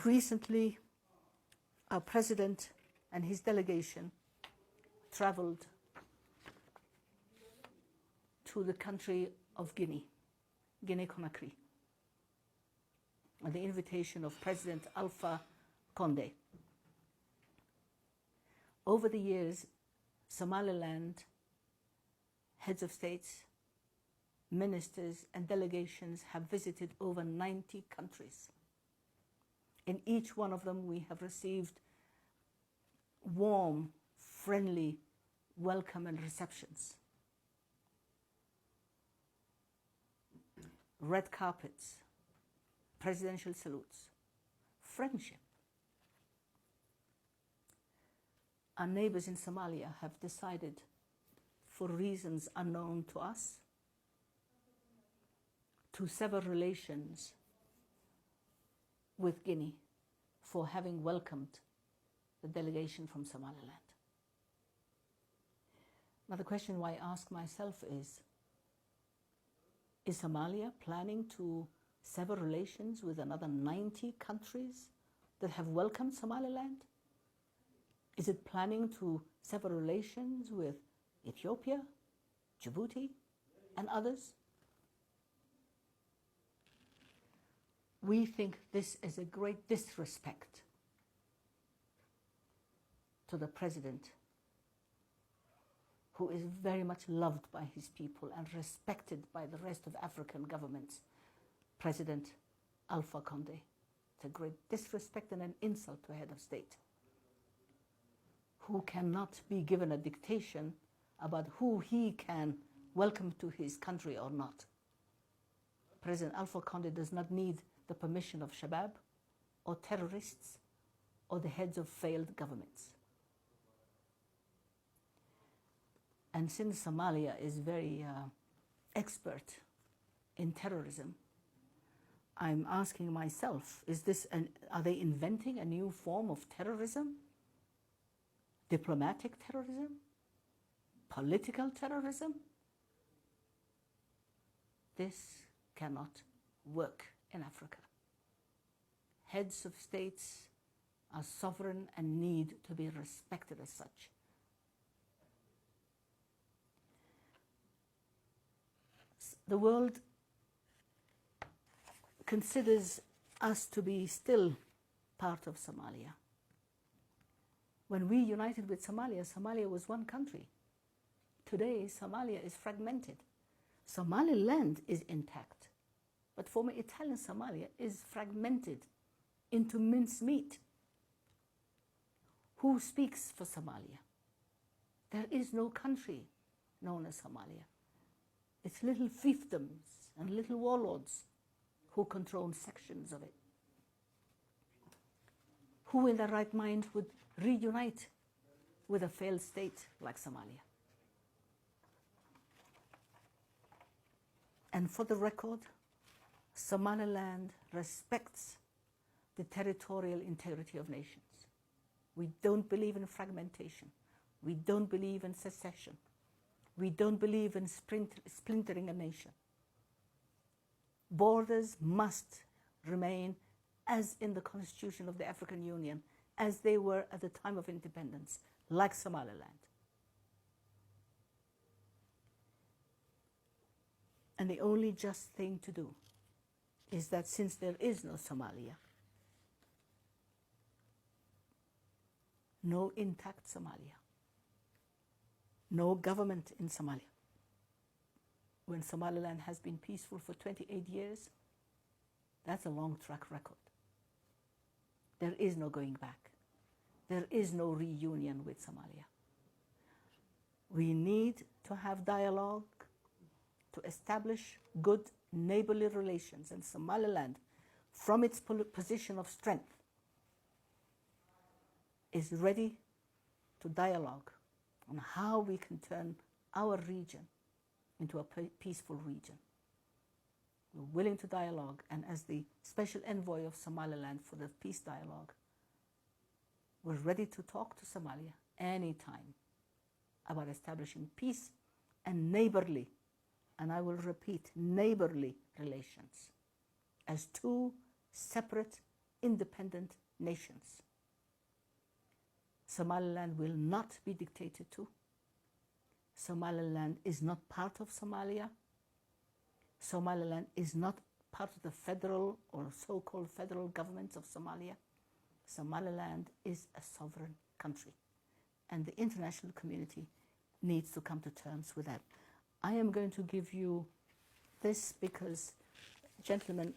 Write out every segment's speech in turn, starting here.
Recently, our president and his delegation traveled to the country of Guinea, Guinea-Conakry, on the invitation of President Alpha Condé. Over the years, Somaliland heads of states, ministers, and delegations have visited over 90 countries. In each one of them, we have received warm, friendly welcome and receptions. Red carpets, presidential salutes, friendship. Our neighbors in Somalia have decided, for reasons unknown to us, to sever relations with Guinea for having welcomed the delegation from Somaliland. Now the question I ask myself is Somalia planning to sever relations with another 90 countries that have welcomed Somaliland? Is it planning to sever relations with Ethiopia, Djibouti, and others? We think this is a great disrespect to the president, who is very much loved by his people and respected by the rest of African governments, President Alpha Condé. It's a great disrespect and an insult to a head of state who cannot be given a dictation about who he can welcome to his country or not. President Alpha Condé does not need the permission of Shabab or terrorists or the heads of failed governments. And since Somalia is very expert in terrorism, I'm asking myself, are they inventing a new form of terrorism? Diplomatic terrorism? Political terrorism? This cannot work in Africa. Heads of states are sovereign and need to be respected as such. The world considers us to be still part of Somalia. When we united with Somalia, Somalia was one country. Today, Somalia is fragmented. Somaliland is intact, but former Italian Somalia is fragmented into mincemeat. Who speaks for Somalia? There is no country known as Somalia. It's little fiefdoms and little warlords who control sections of it. Who in their right mind would reunite with a failed state like Somalia? And for the record, Somaliland respects the territorial integrity of nations. We don't believe in fragmentation. We don't believe in secession. We don't believe in splintering a nation. Borders must remain as in the Constitution of the African Union, as they were at the time of independence, like Somaliland. And the only just thing to do is that since there is no Somalia, no intact Somalia, no government in Somalia, when Somaliland has been peaceful for 28 years, that's a long track record. There is no going back. There is no reunion with Somalia. We need to have dialogue to establish good neighborly relations, and Somaliland, from its position of strength, is ready to dialogue on how we can turn our region into a peaceful region. We're willing to dialogue, and as the special envoy of Somaliland for the peace dialogue, we're ready to talk to Somalia anytime about establishing peace and neighborly, and I will repeat, neighborly relations as two separate independent nations. Somaliland will not be dictated to. Somaliland is not part of Somalia. Somaliland is not part of the federal or so-called federal government of Somalia. Somaliland is a sovereign country, and the international community needs to come to terms with that. I am going to give you this because, gentlemen,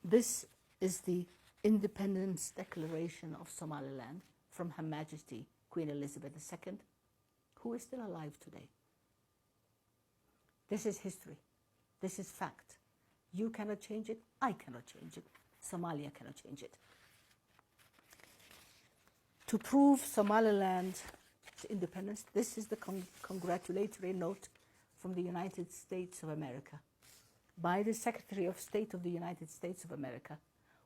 this is the Independence Declaration of Somaliland from Her Majesty Queen Elizabeth II, who is still alive today. This is history. This is fact. You cannot change it. I cannot change it. Somalia cannot change it. To prove Somaliland's independence, this is the congratulatory note from the United States of America by the Secretary of State of the United States of America,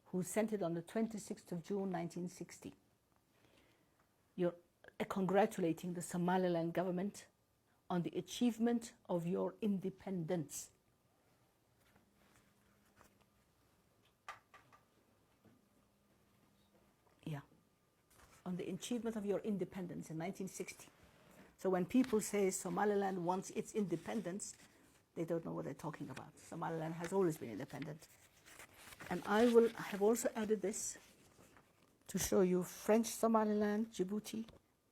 who sent it on the 26th of June, 1960. You're congratulating the Somaliland government on the achievement of your independence. Yeah, on the achievement of your independence in 1960. So when people say Somaliland wants its independence, they don't know what they're talking about. Somaliland has always been independent. And I have also added this to show you French Somaliland, Djibouti,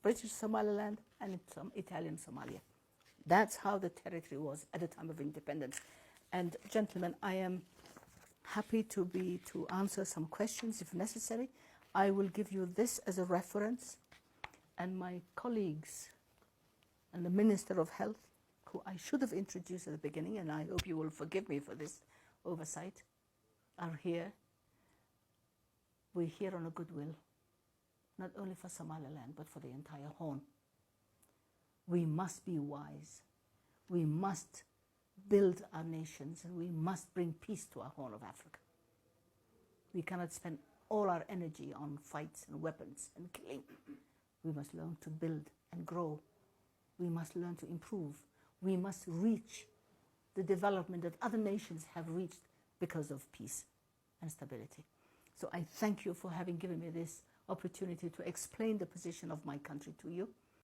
British Somaliland, and Italian Somalia. That's how the territory was at the time of independence. And gentlemen, I am happy to answer some questions if necessary. I will give you this as a reference, and my colleagues and the Minister of Health, who I should have introduced at the beginning, and I hope you will forgive me for this oversight, are here. We're here on a goodwill, not only for Somaliland, but for the entire Horn. We must be wise. We must build our nations, and we must bring peace to our Horn of Africa. We cannot spend all our energy on fights and weapons and killing. We must learn to build and grow. We must learn to improve. We must reach the development that other nations have reached because of peace and stability. So I thank you for having given me this opportunity to explain the position of my country to you.